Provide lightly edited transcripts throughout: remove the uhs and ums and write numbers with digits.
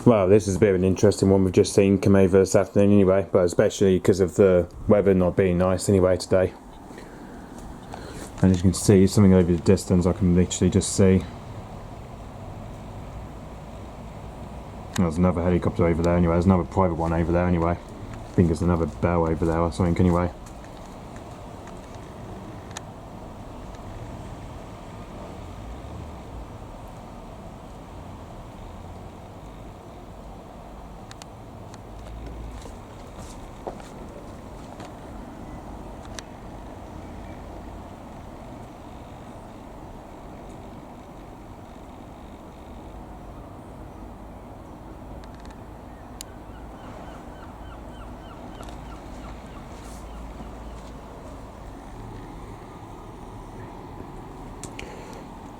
Well, this is a bit of an interesting one we've just seen come over this afternoon anyway, but especially because of the weather not being nice anyway today. And as you can see, something over the distance I can literally just see. There's another helicopter over there anyway, there's another private one over there anyway. I think there's another bell over there or something anyway.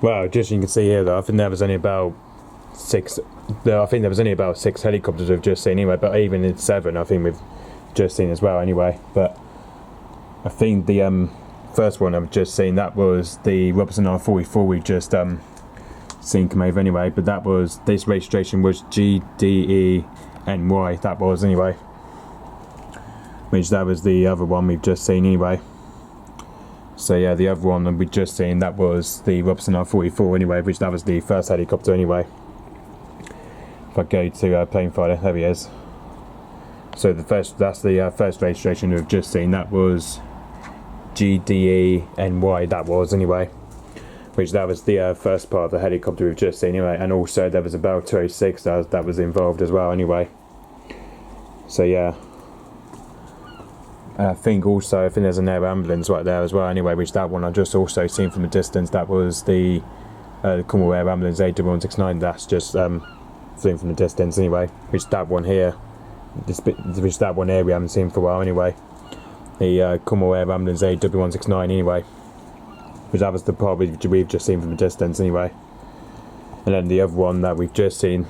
Well, just you can see here though, I think there was only about six helicopters we've just seen anyway, but even in 7 I think we've just seen as well anyway. But I think the first one I've just seen, that was the Robertson R44 we've just seen come over anyway, but that was, this registration was GDENY, that was anyway, which that was the other one we've just seen anyway. So yeah, the other one that we've just seen, that was the Robertson R44 anyway, which that was the first helicopter anyway. If I go to plane finder, there he is. So that's the first registration we've just seen, that was GDENY, that was anyway, which that was the first part of the helicopter we've just seen anyway. And also there was a Bell 206 that was involved as well anyway. So yeah. I think there's an air ambulance right there as well anyway, which that one I just also seen from a distance, that was the Cornwall Air Ambulance A1169, that's just seen from the distance anyway, which that one here we haven't seen for a while anyway, the Cornwall Air Ambulance A1169 anyway, which that was the part we've just seen from a distance anyway. And then the other one that we've just seen,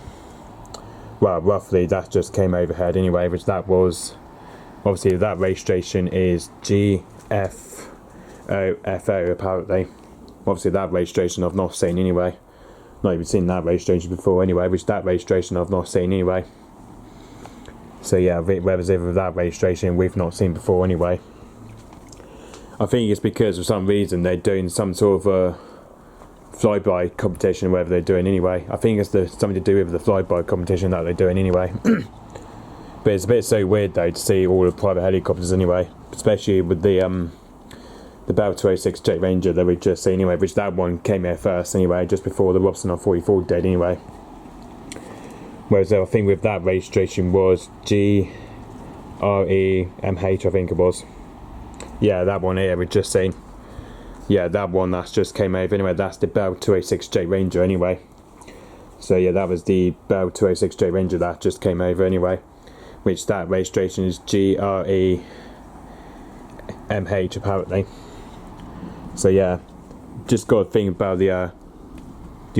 well roughly that just came overhead anyway, which that was, obviously that registration is G-FOFO apparently. Obviously that registration I've not seen anyway. Not even seen that registration before anyway, which that registration I've not seen anyway. So yeah, whether's either that registration we've not seen before anyway. I think it's because for some reason they're doing some sort of a flyby competition, whatever they're doing anyway. I think it's something to do with the flyby competition that they're doing anyway. But it's a bit so weird though to see all the private helicopters anyway, especially with the Bell 206 Jet Ranger that we've just seen anyway, which that one came here first anyway, just before the Robertson R44 did anyway. Whereas I think with that registration was G-REMH, I think it was. Yeah, that one here we've just seen. Yeah, that one that's just came over anyway, that's the Bell 206 Jet Ranger anyway. So yeah, that was the Bell 206 Jet Ranger that just came over anyway, which that registration is G-REMH apparently. So yeah, just got to think about the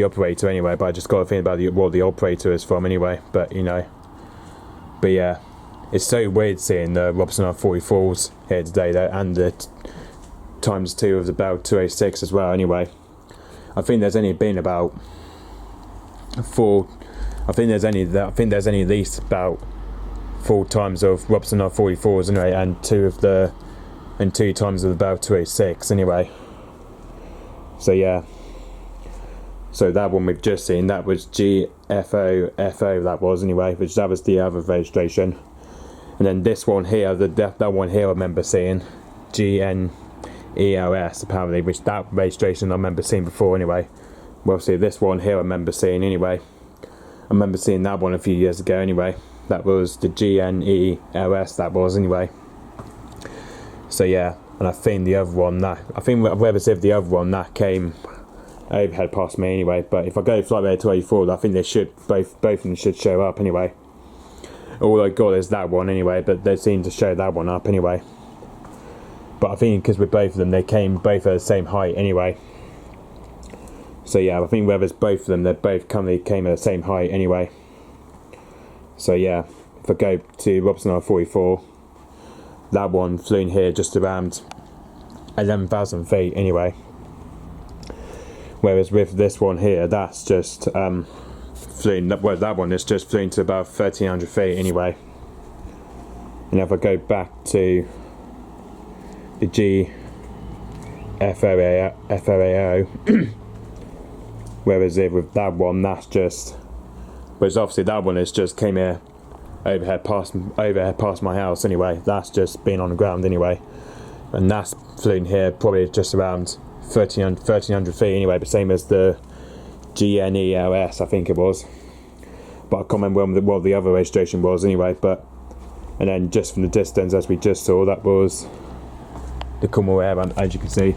operator anyway, but I just got to think about what the operator is from anyway, but you know. But yeah, it's so weird seeing the Robertson R44s here today though, and the ×2 of the Bell 206 as well anyway. I think there's only been about 4, I think there's only at least about 4 times of Robertson R44s anyway, and 2 times of the Bell 206 anyway. So yeah, so that one we've just seen, that was G-FOFO, that was anyway, which that was the other registration. And then this one here, that one here I remember seeing, G-NELS apparently, which that registration I remember seeing before anyway. Well, see, this one here I remember seeing anyway. I remember seeing that one a few years ago anyway. That was the G-NELS, that was anyway. So yeah, and I think the other one that, I think whoever said the other one that came overhead past me anyway. But if I go flight to 84, I think they should, both of them should show up anyway. All I got is that one anyway, but they seem to show that one up anyway. But I think because with both of them, they came both at the same height anyway. So yeah, I think whether it's both of them, they both came at the same height anyway. So yeah, if I go to Robertson R44, that one flew in here just around 11,000 feet anyway. Whereas with this one here, that's just flown, well, that one is just flown to about 1300 feet anyway. And if I go back to the G-FRAJ, whereas with that one, that's just, whereas obviously that one is just came here overhead past my house anyway. That's just been on the ground anyway, and that's flown here probably just around 1300 feet anyway, but same as the G-NELS, I think it was, but I can't remember what the other registration was anyway. But and then just from the distance, as we just saw, that was the Cornwall Air, as you can see.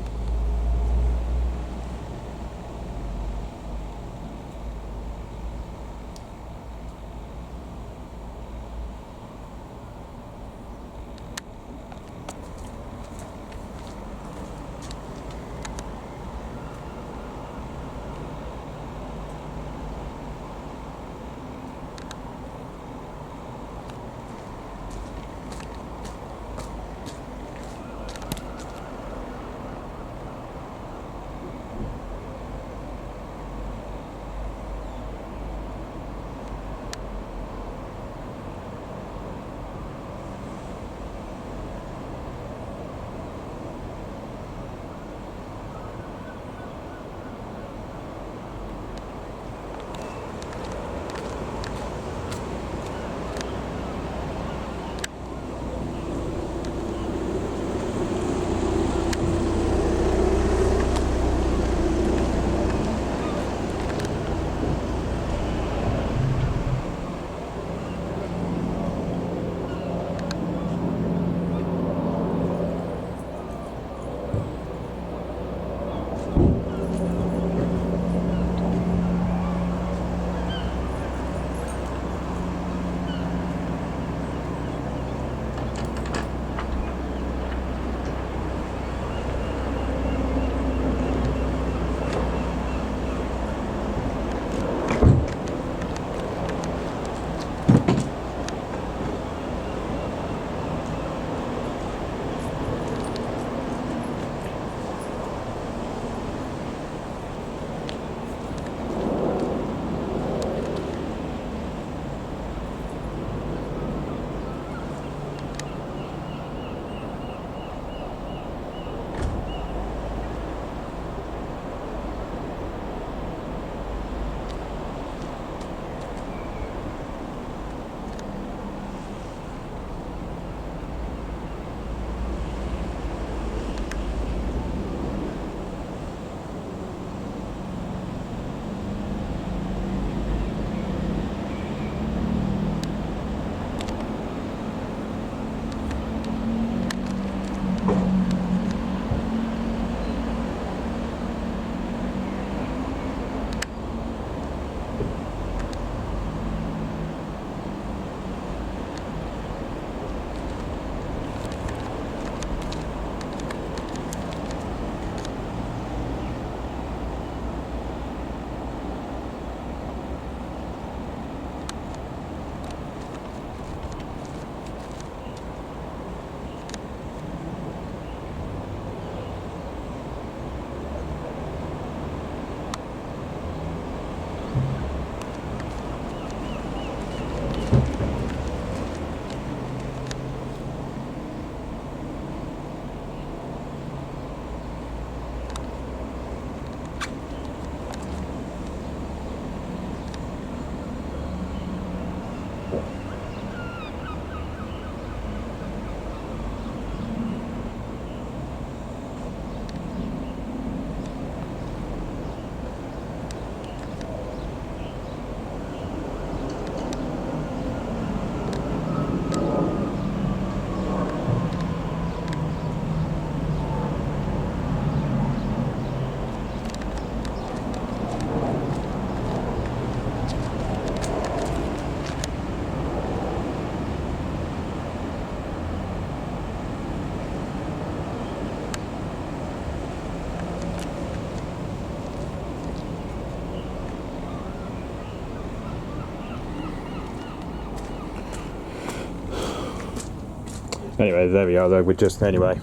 Anyway, there we are though, we're just, anyway.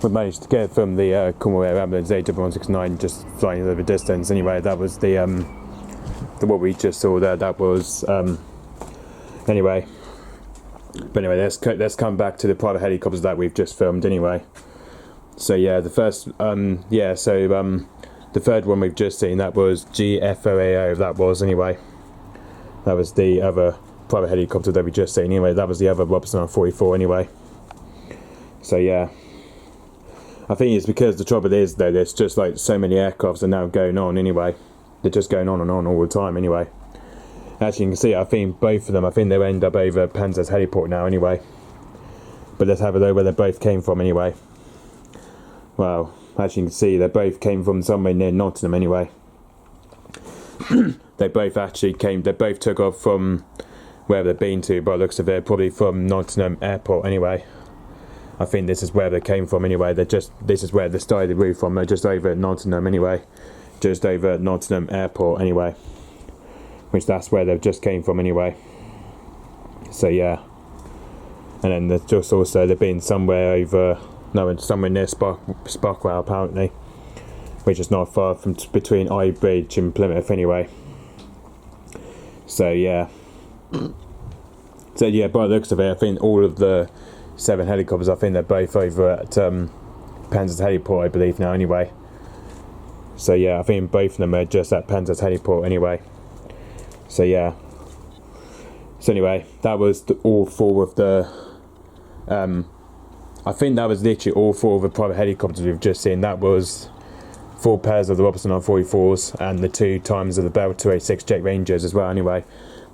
we managed to get from the Cornwall Air Ambulance AW169 just flying over distance. Anyway, that was the what we just saw there. That was anyway. But anyway, let's come back to the private helicopters that we've just filmed. Anyway, so yeah, the first the third one we've just seen, that was G-FRAJ. That was anyway. That was the other private helicopter that we just seen. Anyway, that was the other Robertson R44. Anyway, so yeah. I think it's because the trouble is though, there's just like so many aircrafts are now going on anyway. They're just going on and on all the time anyway. As you can see, I think both of them, I think they'll end up over Panzer's heliport now anyway. But let's have a look where they both came from anyway. Well, as you can see, they both came from somewhere near Nottingham anyway. They both took off from wherever they've been to, by the looks of it, probably from Nottingham Airport anyway. I think this is where they came from anyway. This is where they started the route from. They're just over at Nottingham anyway. Just over at Nottingham Airport anyway. Which that's where they just came from anyway. So yeah. And then there's just also, they've been somewhere near Sparkwell apparently. Which is not far from between Eye Bridge and Plymouth anyway. So yeah. So yeah, by the looks of it, I think all of the 7 helicopters, I think they're both over at Panzer's heliport, I believe now anyway. So yeah, I think both of them are just at Panzer's heliport anyway. So yeah. So anyway, that was all 4 of the I think that was literally all 4 of the private helicopters we've just seen. That was 4 pairs of the Robertson R44s and the 2 times of the Bell 286 Jet Rangers as well anyway.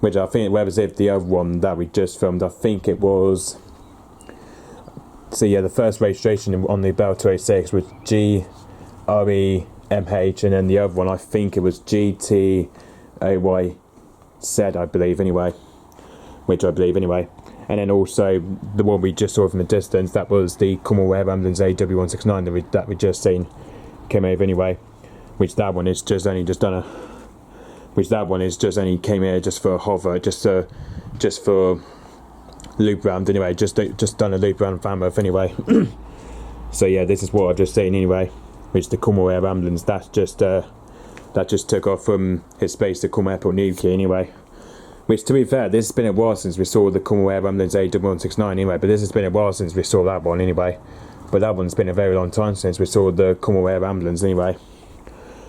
Which I think, whereas if the other one that we just filmed, I think it was, so yeah, the first registration on the Bell 286 was G-REMH, and then the other one, I think it was G-TOYZ, I believe anyway. And then also the one we just saw from a distance, that was the Cornwall Air Ambulance AW169 that we just seen, came over anyway. Which that one is just only came here just for a hover, just for loop round anyway, just done a loop around Falmouth anyway. So yeah, this is what I've just seen anyway, which the Cornwall Air Ambulance that just took off from its base to Cornwall Airport Nuclear anyway. Which, to be fair, this has been a while since we saw the Cornwall Air Ambulance AW169 anyway, but this has been a while since we saw that one anyway. But that one's been a very long time since we saw the Cornwall Air Ambulance anyway.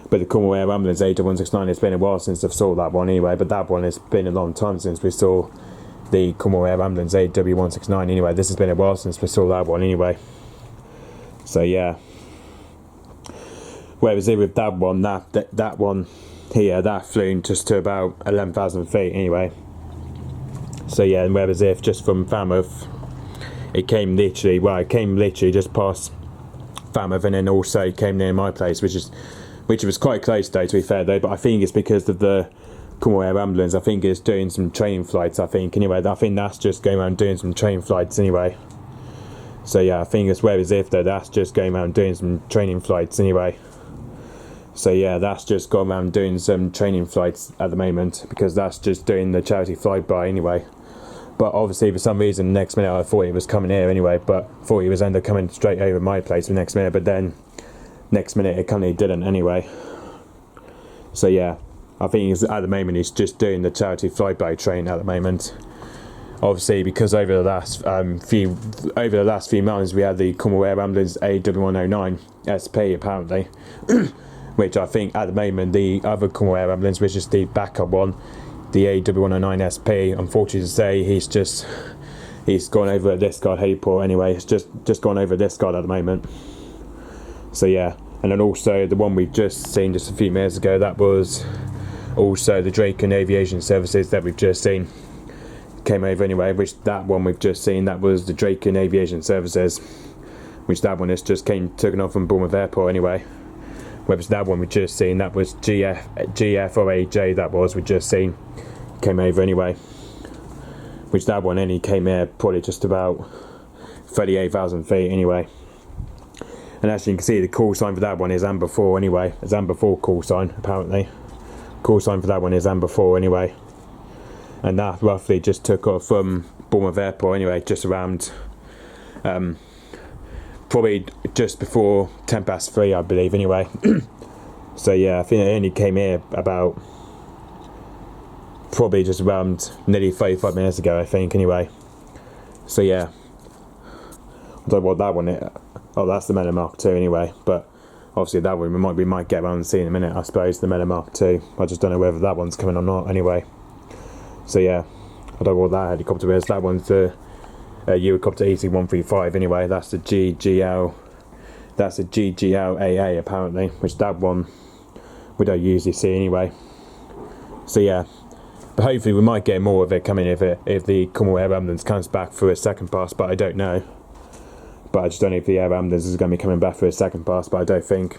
But the Cornwall Air Ambulance AW169, it's been a while since I saw that one anyway, but that one has been a long time since we saw the Cornwall Air Ambulance AW169 anyway. This has been a while since we saw that one anyway. So yeah. Whereas with that one, that one here, that flew just to about 11,000 feet anyway. So yeah, and whereas if just from Falmouth, it came literally just past Falmouth, and then also came near my place, which was quite close though, to be fair though, but I think it's because of the Cornwall Air Ambulance. I think it's doing some training flights, I think anyway. I think that's just going around doing some training flights anyway. So yeah, I think it's whereas if though, that's just going around doing some training flights anyway. So yeah, that's just gone around doing some training flights at the moment, because that's just doing the charity flyby anyway. But obviously for some reason next minute I thought he was coming here anyway, but thought he was end up coming straight over my place the next minute, but then next minute it kind of didn't anyway. So yeah, I think at the moment he's just doing the charity flyby train at the moment. Obviously because over the last few months we had the Cornwall Air Ambulance AW109 SP apparently. Which I think at the moment the other Cornwall Air Ambulance, which is the backup one, the AW109 SP, unfortunately to say, he's gone over at this guard heliport anyway. It's just gone over this guard at the moment. So yeah, and then also the one we've just seen just a few minutes ago, that was also the Draken Aviation Services that we've just seen, came over anyway. Which that one we've just seen, that was the Draken Aviation Services, which that one is just taken off from Bournemouth Airport anyway. Whereas that one we just seen, that was G-FRAJ, that was we just seen, came over anyway. Which that one only came here probably just about 38,000 feet anyway. And as you can see, the call sign for that one is Amber 4 anyway. It's Amber 4 call sign apparently. Call sign for that one is Amber 4 anyway. And that roughly just took off from Bournemouth Airport anyway, just around probably just before 3:10, I believe, anyway. So yeah, I think it only came here about probably just around nearly 35 minutes ago, I think, anyway. So yeah, I don't know what that one is. Oh, that's the Meta Mark II anyway, but obviously that one we might get around and see in a minute, I suppose, the Meta Mark II. I just don't know whether that one's coming or not anyway. So yeah, I don't know what that helicopter is. That one's the Eurocopter EC-135 anyway. That's the G-GL, that's the G-GRWL apparently, which that one we don't usually see anyway. So yeah, but hopefully we might get more of it coming if the Cornwall Air Ambulance comes back for a second pass, but I don't know. But I just don't know if the Air Ambulance is going to be coming back for a second pass, but I don't think.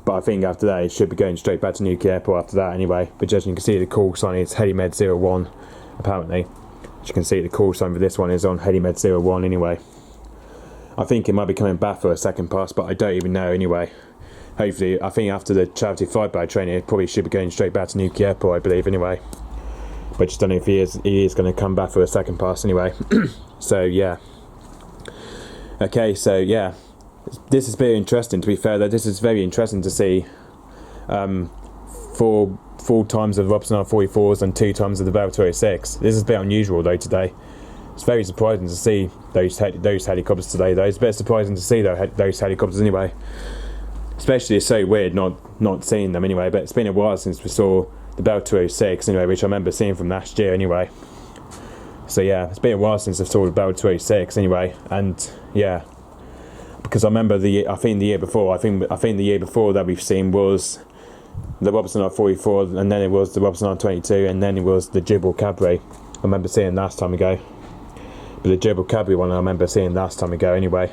But I think after that it should be going straight back to Newquay Airport after that anyway. But as you can see, the call sign is HeliMed 01 apparently. As you can see, the call sign for this one is on HeliMed 01 anyway. I think it might be coming back for a second pass, but I don't even know anyway. Hopefully, I think after the charity flyby training, it probably should be going straight back to Newquay Airport, I believe, anyway. But just don't know if he is going to come back for a second pass anyway. So yeah. Okay, so yeah, this is very interesting. To be fair, though, this is very interesting to see 4 times of the Robson R44s and 2 times of the Bell 206. This is a bit unusual though today. It's very surprising to see those helicopters today though. It's a bit surprising to see those helicopters anyway. Especially, it's so weird not seeing them anyway, but it's been a while since we saw the Bell 206 anyway, which I remember seeing from last year anyway. So yeah, it's been a while since I saw the Bell 206 anyway, and yeah, because I remember I think the year before that we've seen was the Robson R44, and then it was the Robson R22, and then it was the G-WEAT. I remember seeing last time ago. But the G-WEAT one I remember seeing last time ago anyway.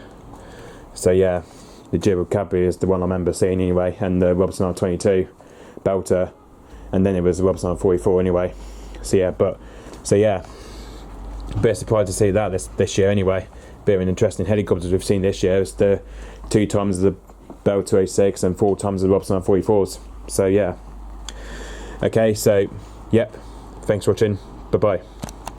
So yeah, the G-WEAT is the one I remember seeing anyway, and the Robson R22 Belter, and then it was the Robson R44 anyway. So yeah, a bit surprised to see that this year anyway. Bit of an interesting helicopters we've seen this year. It's the 2 times the Bell 206 and 4 times the Robson R44s. So yeah. Okay, so yep, thanks for watching. Bye bye.